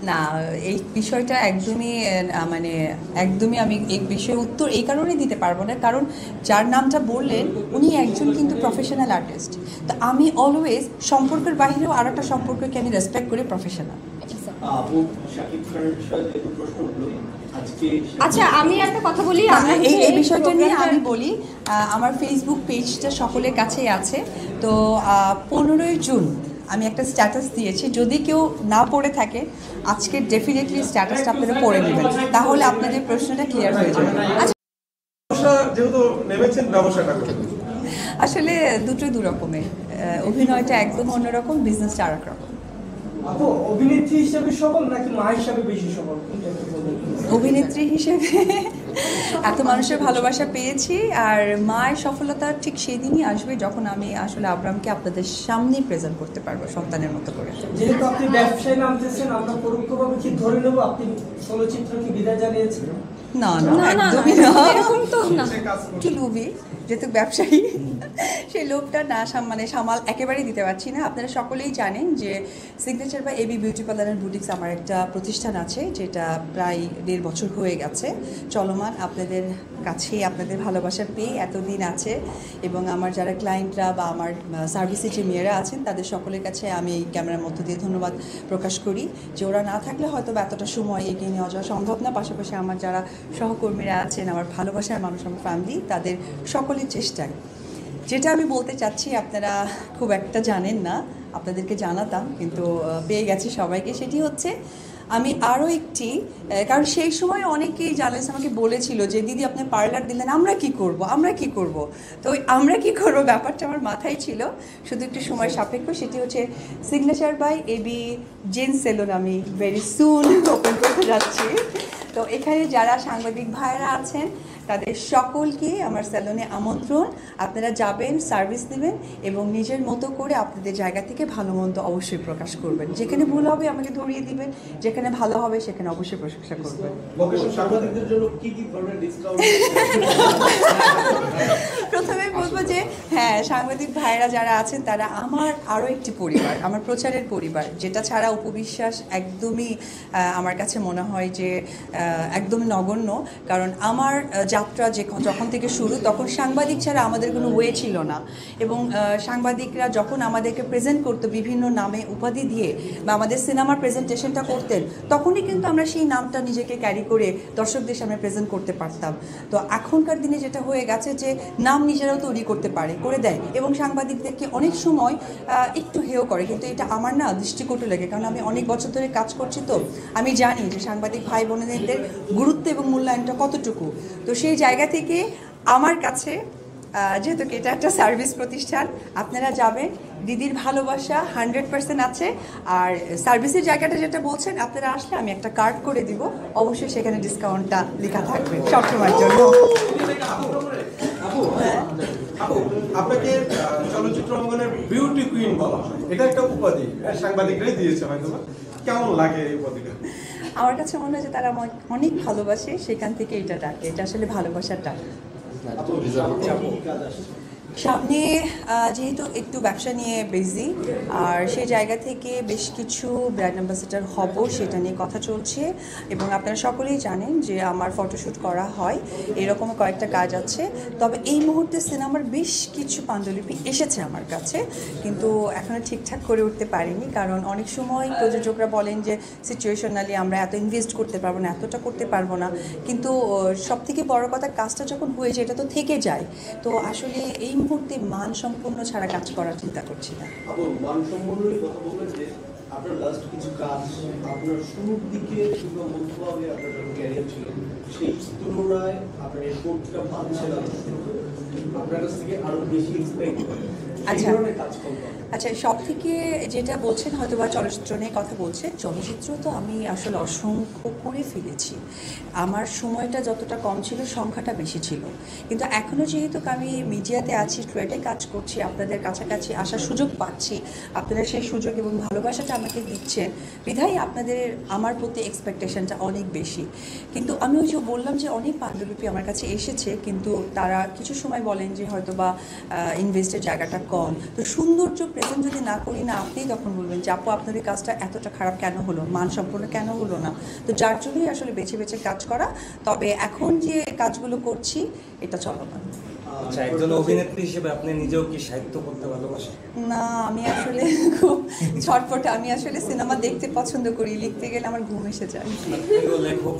না, এই বিষয়টা একদমই আমি এই বিষয়ে উত্তর এই কারণে দিতে পারবো না, কারণ যার নামটা বললেন উনি একজন কিন্তু প্রফেশনাল আর্টিস্ট। তো আমি অলওয়েজ সম্পর্কের বাইরেও আর একটা সম্পর্ককে আমি রেসপেক্ট করি প্রফেশনাল। আচ্ছা, আমি একটা কথা বলি, এই বিষয়টা নিয়ে আমি বলি, আমার ফেসবুক পেজটা সকলের কাছেই আছে। তো 15ই জুন আমি একটা স্ট্যাটাস দিয়েছি, যদি কেউ না পড়ে থাকে আজকে ডেফিনেটলি স্ট্যাটাসটা আপনারা পড়ে নেবেন, তাহলে আপনাদের প্রশ্নটা ক্লিয়ার হয়ে যাবে। আসলে দু রকমের, অভিনয়টা একদম অন্যরকম, বিজনেসটা আর এক রকম। অভিনেত্রী হিসেবে সফল নাকি মা হিসেবে বেশি সফল? অভিনেত্রী হিসেবে এত মানুষের ভালোবাসা পেয়েছি, আর মায়ের সফলতা ঠিক সেই দিনই আসবে যখন আমি আসলে আব্রামকে আপনাদের সামনে প্রেজেন্ট করতে পারবো সন্তানের মতো করে। যেহেতু আপনি ব্যবসায় নামতেছেন, আমরা পরোক্ষভাবে কি ধরে নেব আপনি চলচ্চিত্র কি বিদায় জানিয়েছেন? না না, একদমই না, এরকম তো না। কি লোভী, যেহেতু ব্যবসায়ী সেই লোভটা না সামাল একেবারেই দিতে পারছি না। আপনারা সকলেই জানেন যে সিগনেচার বা AB beauty parlour and boutiques আমার একটা প্রতিষ্ঠান আছে, যেটা প্রায় 1.5 বছর হয়ে গেছে চলমান। আপনাদের কাছে আপনাদের ভালোবাসা পেয়ে এতদিন আছে, এবং আমার যারা ক্লায়েন্টরা বা আমার সার্ভিসে যে মেয়েরা আছেন তাদের সকলের কাছে আমি এই ক্যামেরার মধ্য দিয়ে ধন্যবাদ প্রকাশ করি, যে ওরা না থাকলে হয়তো বা এতটা সময় এগিয়ে নেওয়া যাওয়া সম্ভব না। পাশাপাশি আমার যারা সহকর্মীরা আছেন, আমার ভালোবাসার মানুষ, আমার ফ্যামিলি, তাদের সকলের চেষ্টায়। যেটা আমি বলতে চাচ্ছি আপনারা খুব একটা জানেন না, আপনাদেরকে জানাতাম কিন্তু পেয়ে গেছি সবাইকে, সেটি হচ্ছে আমি আরও একটি, কারণ সেই সময় অনেকেই জার্নালিস্ট আমাকে বলেছিল যে দিদি আপনি পার্লার দিলেন, আমরা কি করব। তো ওই আমরা কি করব ব্যাপারটা আমার মাথায় ছিল, শুধু একটু সময় সাপেক্ষ। সেটি হচ্ছে signature by AB gents salon আমি ভেরি সুন ওপেন করতে যাচ্ছি। তো এখানে যারা সাংবাদিক ভাইরা আছেন তাদের সকলকে আমার স্যালনে আমন্ত্রণ। আপনারা যাবেন, সার্ভিস নেবেন এবং নিজের মতো করে আপনাদের জায়গা থেকে ভালো মন্দ অবশ্যই প্রকাশ করবেন। যেখানে ভুল হবে আমাকে ধরিয়ে দিবেন, যেখানে ভালো হবে সেখানে অবশ্যই প্রশংসা করবেন। প্রথমে বলবো যে হ্যাঁ, সাংবাদিক ভাইরা যারা আছেন তারা আমার আরও একটি পরিবার, আমার প্রচারের পরিবার, যেটা ছাড়া উপবিশ্বাস একদমই আমার কাছে মনে হয় যে একদমই নগণ্য। কারণ আমার যাত্রা যখন থেকে শুরু, তখন সাংবাদিক ছাড়া আমাদের কোনো ওয়ে ছিল না, এবং সাংবাদিকরা যখন আমাদেরকে প্রেজেন্ট করতো বিভিন্ন নামে উপাধি দিয়ে বা আমাদের সিনেমার প্রেজেন্টেশনটা করতেন, তখনই কিন্তু আমরা সেই নামটা নিজেকে ক্যারি করে দর্শকদের সামনে প্রেজেন্ট করতে পারতাম। তো এখনকার দিনে যেটা হয়ে গেছে যে নাম নিজেরাও তৈরি করে দেয়, এবং সাংবাদিকদেরকে অনেক সময় একটু হেয় করে, কিন্তু এটা আমার না দৃষ্টিকটু লাগে, কারণ আমি অনেক বছর ধরে কাজ করছি। তো আমি জানি যে সাংবাদিক ভাই বোনেদের গুরুত্ব এবং মূল্যায়নটা কতটুকু। তো সেই জায়গা থেকে আমার কাছে, যেহেতু এটা একটা সার্ভিস প্রতিষ্ঠান, আপনারা যাবেন, দিদির ভালোবাসা 100% আছে। আর সার্ভিসের জায়গাটা যেটা বলছেন, আপনারা আসলে আমি একটা কার্ড করে দিব, অবশ্যই সেখানে ডিসকাউন্টটা লেখা থাকবে সবসময়ের জন্য। আপনাকে চলচ্চিত্র অঙ্গনের বিউটি কুইন বলা হয়, এটা একটা উপাধি সাংবাদিকরাই দিয়েছে, হয়তো কেমন লাগে এই উপাধিটা? আমার কাছে মনে হয় যে তারা আমাকে অনেক ভালোবাসে, সেখান থেকে এটা ডাকে, এটা আসলে ভালোবাসার ডাক। সামনে যেহেতু একটু ব্যবসা নিয়ে বিজি, আর সেই জায়গা থেকে বেশ কিছু ব্র্যান্ড অ্যাম্বাসেডর হব, সেটা নিয়ে কথা চলছে। এবং আপনারা সকলেই জানেন যে আমার ফটোশ্যুট করা হয়, এরকম কয়েকটা কাজ আছে। তবে এই মুহূর্তে সিনেমার বেশ কিছু পাণ্ডুলিপি এসেছে আমার কাছে, কিন্তু এখনও ঠিকঠাক করে উঠতে পারিনি, কারণ অনেক সময় প্রযোজকরা বলেন যে সিচুয়েশনালি আমরা এত ইনভেস্ট করতে পারবো না, এতটা করতে পারবো না। কিন্তু সবথেকে বড় কথা, কাজটা যখন হয়ে যায় এটা তো থেকে যায়। তো আসলে এই মুহূর্তে মান সম্পূর্ণ ছাড়া কাজ করার চিন্তা করছি না। মান সম্পূর্ণই কথা বলবেন যে আপনার লাস্ট কিছু কাজ আপনার শুরুর দিকে কিংবা মধ্যভাগে আপনার যখন ক্যারিয়ার ছিল সেই তুলনায় আপনার রিপোর্টটা পাচ্ছেন আপনার কাছ থেকে আরো বেশি এক্সপেক্ট করে। আচ্ছা, সব থেকে যেটা বলছেন হয়তো বা চলচ্চিত্র নিয়ে কথা বলছেন, চলচ্চিত্র তো আমি আসলে অসংখ্য করে ফেলেছি। আমার সময়টা যতটা কম ছিল, সংখ্যাটা বেশি ছিল। কিন্তু এখনও যেহেতু আমি মিডিয়াতে আছি, ট্রেডে কাজ করছি, আপনাদের কাছাকাছি আসার সুযোগ পাচ্ছি, আপনারা সেই সুযোগ এবং ভালোবাসাটা আমাকে দিচ্ছেন, বিধায় আপনাদের আমার প্রতি এক্সপেকটেশনটা অনেক বেশি। কিন্তু আমি ওই যে বললাম যে অনেক পাণ্ডুলিপি আমার কাছে এসেছে, কিন্তু তারা কিছু সময় বলেন যে হয়তো বা ইনভেস্টের জায়গাটা কম, কম। তো সৌন্দর্য প্রেজেন্ট যদি না করি না, আপনিই তখন বলবেন যে আপু আপনাদের কাজটা এতটা খারাপ কেন হলো, মানসম্পন্ন কেন হলো না। তো যার জন্যই আসলে বেছে বেছে কাজ করা। তবে এখন যে কাজগুলো করছি এটা চলমান। আচ্ছা, একজন অভিনেত্রী হিসেবে আপনি নিজেও কি সাহিত্য করতে ভালোবাসেন? না, আমি আসলে খুব ছটপটে। আমি আসলে সিনেমা দেখতে পছন্দ করি, লিখতে গেলে আমার ঘুম এসে যায়। লেখক